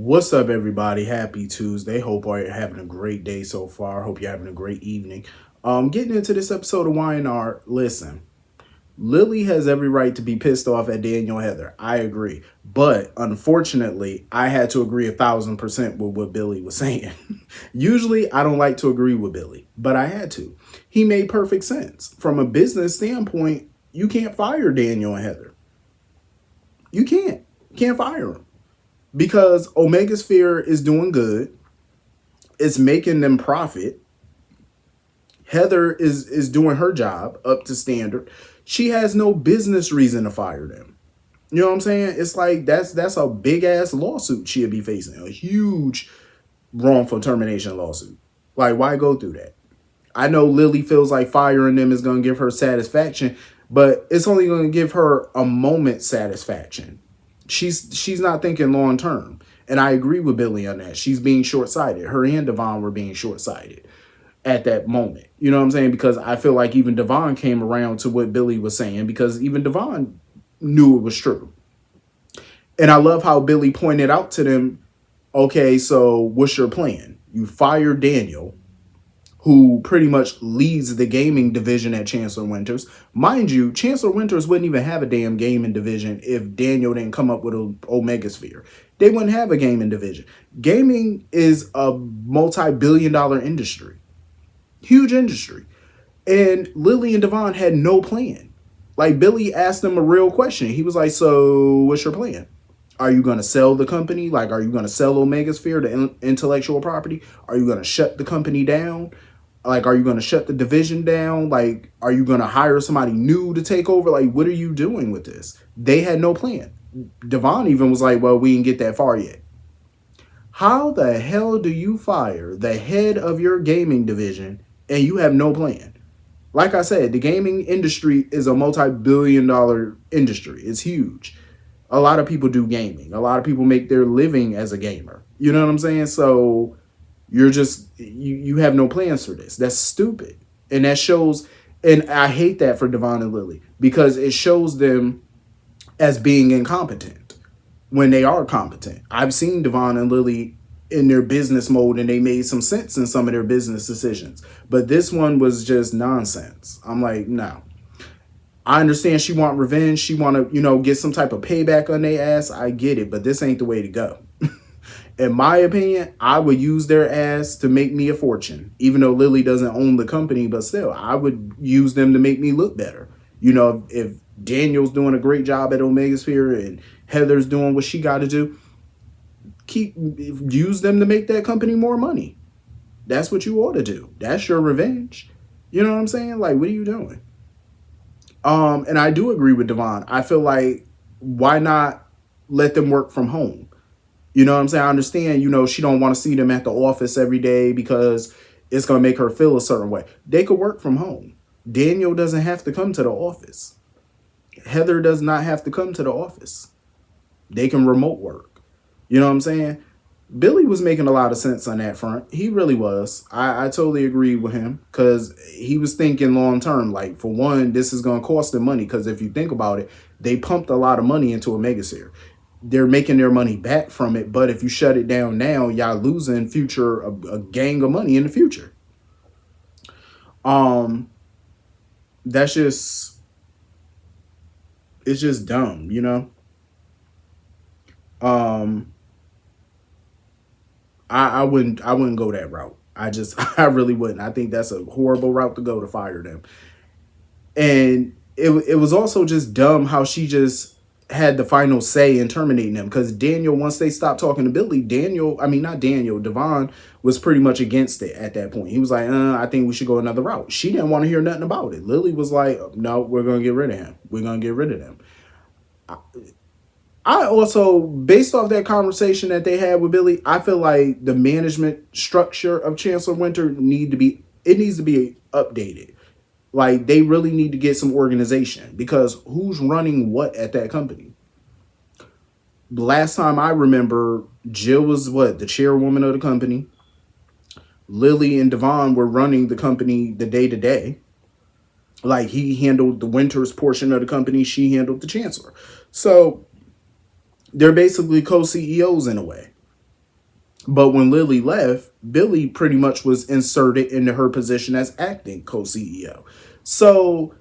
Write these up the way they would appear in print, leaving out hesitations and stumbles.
What's up, everybody? Happy Tuesday. Hope you're having a great day so far. Hope you're having a great evening. Getting into this episode of YNR, listen, Lily has every right to be pissed off at Daniel Heather. I agree. But unfortunately, I had to agree 1,000% with what Billy was saying. Usually, I don't like to agree with Billy, but I had to. He made perfect sense. From a business standpoint, you can't fire Daniel and Heather. You can't. Can't fire them because Omega Sphere is doing good. It's making them profit. Heather is doing her job up to standard. She has no business reason to fire them. You know what I'm saying? It's like that's a big ass lawsuit she'll be facing. A huge wrongful termination lawsuit. Like, why go through that? I know Lily feels like firing them is gonna give her satisfaction, but it's only gonna give her a moment satisfaction. She's not thinking long term. And I agree with Billy on that. She's being short sighted. Her and Devon were being short sighted at that moment. You know what I'm saying? Because I feel like even Devon came around to what Billy was saying because even Devon knew it was true. And I love how Billy pointed out to them, okay, so what's your plan? You fire Daniel, who pretty much leads the gaming division at Chancellor Winters. Mind you, Chancellor Winters wouldn't even have a damn gaming division if Daniel didn't come up with an Omega Sphere. They wouldn't have a gaming division. Gaming is a multi-billion-dollar industry. Huge industry. And Lily and Devon had no plan. Like, Billy asked them a real question. He was like, so what's your plan? Are you going to sell the company? Like, are you going to sell Omega Sphere, the intellectual property? Are you going to shut the company down? Like, are you going to shut the division down? Like, are you going to hire somebody new to take over? Like, what are you doing with this? They had no plan. Devon even was like, well, we didn't get that far yet. How the hell do you fire the head of your gaming division and you have no plan? Like I said, the gaming industry is a multi-billion-dollar industry. It's huge. A lot of people do gaming. A lot of people make their living as a gamer. You know what I'm saying? So you have no plans for this. That's stupid. And that shows, and I hate that for Devon and Lily because it shows them as being incompetent when they are competent. I've seen Devon and Lily in their business mode and they made some sense in some of their business decisions. But this one was just nonsense. I'm like, no. I understand she want revenge. She want to, get some type of payback on their ass. I get it, but this ain't the way to go. In my opinion, I would use their ass to make me a fortune. Even though Lily doesn't own the company, but still, I would use them to make me look better. If Daniel's doing a great job at Omega Sphere and Heather's doing what she got to do, use them to make that company more money. That's what you ought to do. That's your revenge. You know what I'm saying? Like, what are you doing? And I do agree with Devon. I feel like, why not let them work from home? You know what I'm saying? I understand, she don't want to see them at the office every day because it's going to make her feel a certain way. They could work from home. Daniel doesn't have to come to the office. Heather does not have to come to the office. They can remote work. You know what I'm saying? Billy was making a lot of sense on that front. He really was. I totally agree with him because he was thinking long term. Like, for one, this is going to cost them money because if you think about it, they pumped a lot of money into Omega Sphere. They're making their money back from it, but if you shut it down now, y'all losing a gang of money in the future. That's just, it's just dumb, I wouldn't go that route. I really wouldn't. I think that's a horrible route to go to fire them. And it was also just dumb how she just had the final say in terminating them because Daniel, once they stopped talking to Billy, Devon was pretty much against it at that point. He was like, I think we should go another route. She didn't want to hear nothing about it. Lily was like, no, we're going to get rid of him. We're going to get rid of them. I also, based off that conversation that they had with Billy, I feel like the management structure of Chancellor Winter needs to be updated. Like, they really need to get some organization because who's running what at that company? The last time I remember, Jill was the chairwoman of the company. Lily and Devon were running the company the day to day. Like, he handled the Winters portion of the company. She handled the Chancellor. So they're basically co-CEOs in a way. But when Lily left, Billy pretty much was inserted into her position as acting co-CEO. So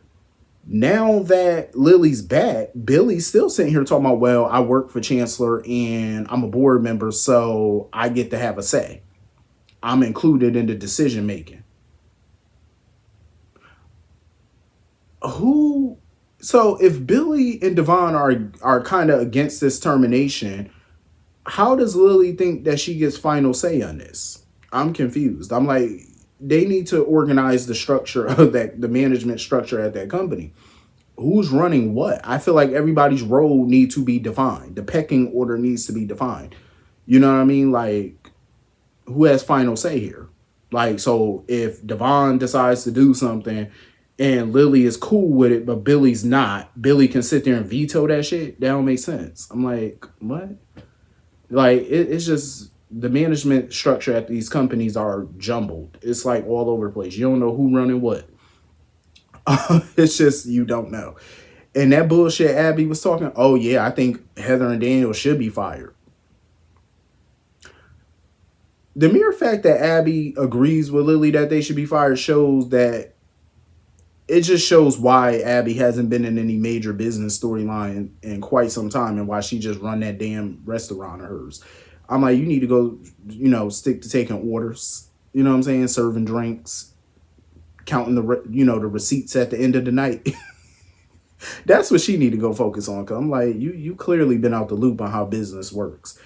now that Lily's back, Billy's still sitting here talking about, well, I work for Chancellor and I'm a board member, so I get to have a say. I'm included in the decision making. Who? So if Billy and Devon are kind of against this termination, how does Lily think that she gets final say on this? I'm confused. I'm like, they need to organize the structure of that, the management structure at that company. Who's running what? I feel like everybody's role needs to be defined. The pecking order needs to be defined. You know what I mean? Like, who has final say here? Like, so if Devon decides to do something and Lily is cool with it, but Billy's not, Billy can sit there and veto that shit. That don't make sense. I'm like, what? Like, it's just the management structure at these companies are jumbled. It's like all over the place. You don't know who running what. It's just you don't know. And that bullshit Abby was talking, oh yeah, I think Heather and Daniel should be fired. The mere fact that Abby agrees with Lily that they should be fired shows that it just shows why Abby hasn't been in any major business storyline in quite some time and why she just run that damn restaurant of hers. I'm like, you need to go, stick to taking orders. You know what I'm saying? Serving drinks, counting the receipts at the end of the night. That's what she need to go focus on. Cause I'm like, you clearly been out the loop on how business works.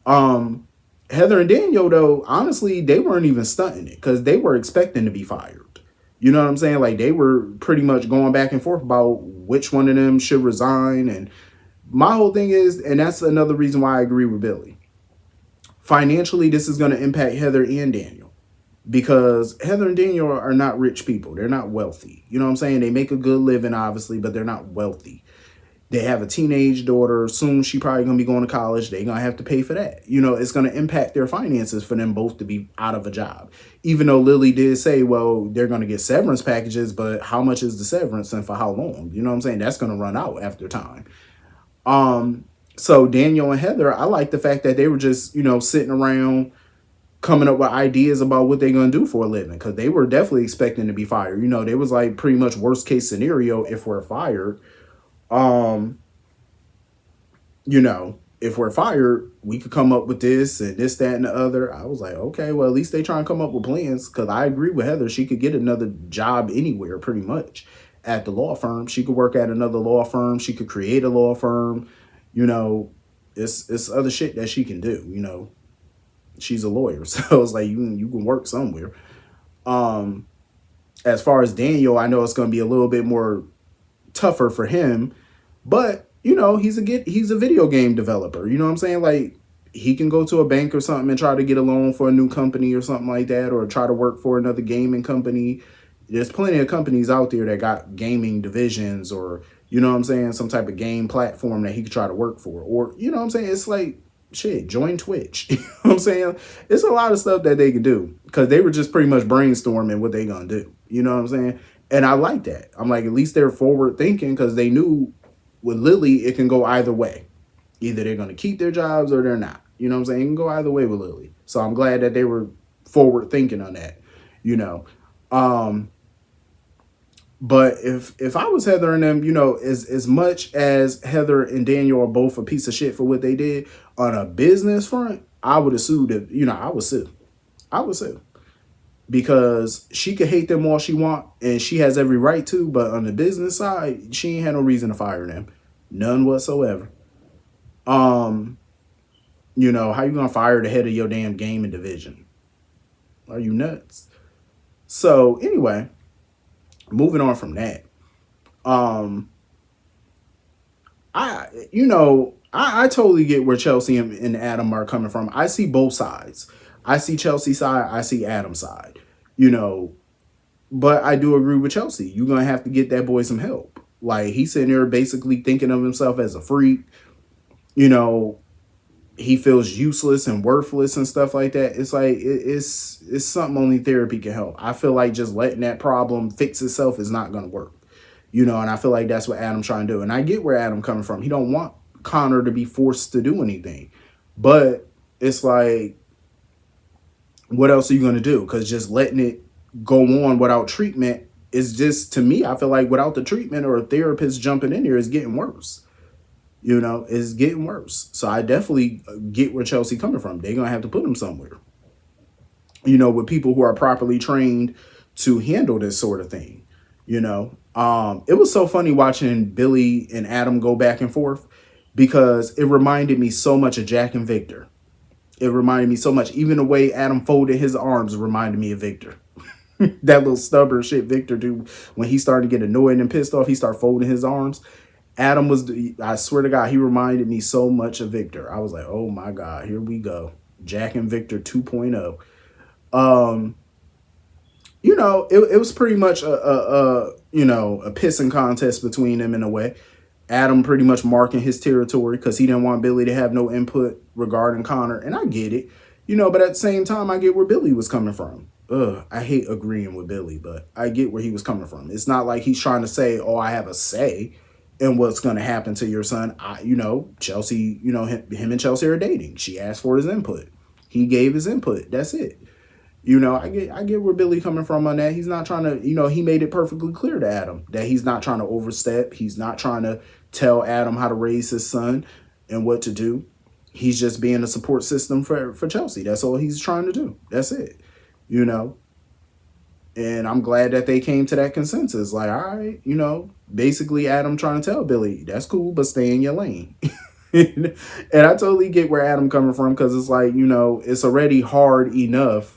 Um, Heather and Daniel, though, honestly, they weren't even stunting it because they were expecting to be fired. You know what I'm saying? Like they were pretty much going back and forth about which one of them should resign. And my whole thing is, and that's another reason why I agree with Billy. Financially, this is going to impact Heather and Daniel because Heather and Daniel are not rich people. They're not wealthy. You know what I'm saying? They make a good living, obviously, but they're not wealthy. They have a teenage daughter. Soon she probably going to be going to college. They're going to have to pay for that. It's going to impact their finances for them both to be out of a job. Even though Lily did say, well, they're going to get severance packages, but how much is the severance and for how long? You know what I'm saying? That's going to run out after time. So Daniel and Heather, I like the fact that they were just, sitting around coming up with ideas about what they're going to do for a living because they were definitely expecting to be fired. They was like pretty much worst case scenario if we're fired. Um, if we're fired, we could come up with this and this, that, and the other. I was like, okay, well, at least they try and come up with plans because I agree with Heather. She could get another job anywhere pretty much at the law firm. She could work at another law firm. She could create a law firm. It's other shit that she can do. She's a lawyer. So it's like you can work somewhere. As far as Daniel, I know it's going to be a little bit more tougher for him, but he's a video game developer. You know what I'm saying? Like he can go to a bank or something and try to get a loan for a new company or something like that, or try to work for another gaming company. There's plenty of companies out there that got gaming divisions or, some type of game platform that he could try to work for. Or, I'm saying? It's like, shit, join Twitch. You know what I'm saying? It's a lot of stuff that they could do because they were just pretty much brainstorming what they gonna do. You know what I'm saying? And I like that. I'm like, at least they're forward thinking because they knew with Lily, it can go either way. Either they're going to keep their jobs or they're not. You know what I'm saying? It can go either way with Lily. So I'm glad that they were forward thinking on that, you know. But if I was Heather and them, as much as Heather and Daniel are both a piece of shit for what they did on a business front, I would have sued if, I would sue. I would sue. Because she could hate them all she want and she has every right to, but on the business side, she ain't had no reason to fire them. None whatsoever. How you gonna fire the head of your damn gaming division? Are you nuts? So anyway, moving on from that. I totally get where Chelsea and Adam are coming from. I see both sides. I see Chelsea's side, I see Adam's side. But I do agree with Chelsea. You're gonna have to get that boy some help. Like he's sitting there basically thinking of himself as a freak. He feels useless and worthless and stuff like that. It's like it's something only therapy can help. I feel like just letting that problem fix itself is not gonna work. And I feel like that's what Adam's trying to do. And I get where Adam coming from. He don't want Connor to be forced to do anything. But it's like What else are you going to do? Because just letting it go on without treatment is just, to me, I feel like without the treatment or a therapist jumping in here, is getting worse. It's getting worse. So I definitely get where Chelsea coming from. They're going to have to put him somewhere, with people who are properly trained to handle this sort of thing. It was so funny watching Billy and Adam go back and forth because it reminded me so much of Jack and Victor. It reminded me so much. Even the way Adam folded his arms reminded me of Victor. That little stubborn shit Victor do when he started to get annoyed and pissed off, he started folding his arms. Adam was, I swear to God, he reminded me so much of Victor. I was like, oh my God, here we go. Jack and Victor 2.0. It was pretty much a pissing contest between them in a way. Adam pretty much marking his territory because he didn't want Billy to have no input regarding Connor, and I get it, but at the same time, I get where Billy was coming from. I hate agreeing with Billy, but I get where he was coming from. It's not like he's trying to say, "Oh, I have a say in what's going to happen to your son." Chelsea, him and Chelsea are dating. She asked for his input. He gave his input. That's it. I get where Billy coming from on that. He's not trying to, he made it perfectly clear to Adam that he's not trying to overstep. He's not trying to tell Adam how to raise his son and what to do. He's just being a support system for Chelsea. That's all he's trying to do. That's it. You know. And I'm glad that they came to that consensus. Like, all right, basically Adam trying to tell Billy, that's cool, but stay in your lane. And I totally get where Adam coming from because it's like, it's already hard enough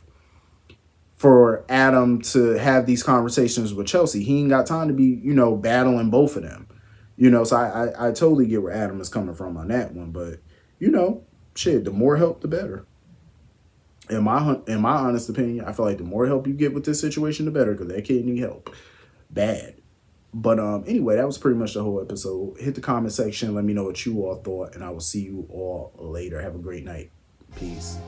for Adam to have these conversations with Chelsea. He ain't got time to be, battling both of them. So I totally get where Adam is coming from on that one. But, shit, the more help, the better. In my honest opinion, I feel like the more help you get with this situation, the better, because that kid need help. Bad. But anyway, that was pretty much the whole episode. Hit the comment section. Let me know what you all thought, and I will see you all later. Have a great night. Peace.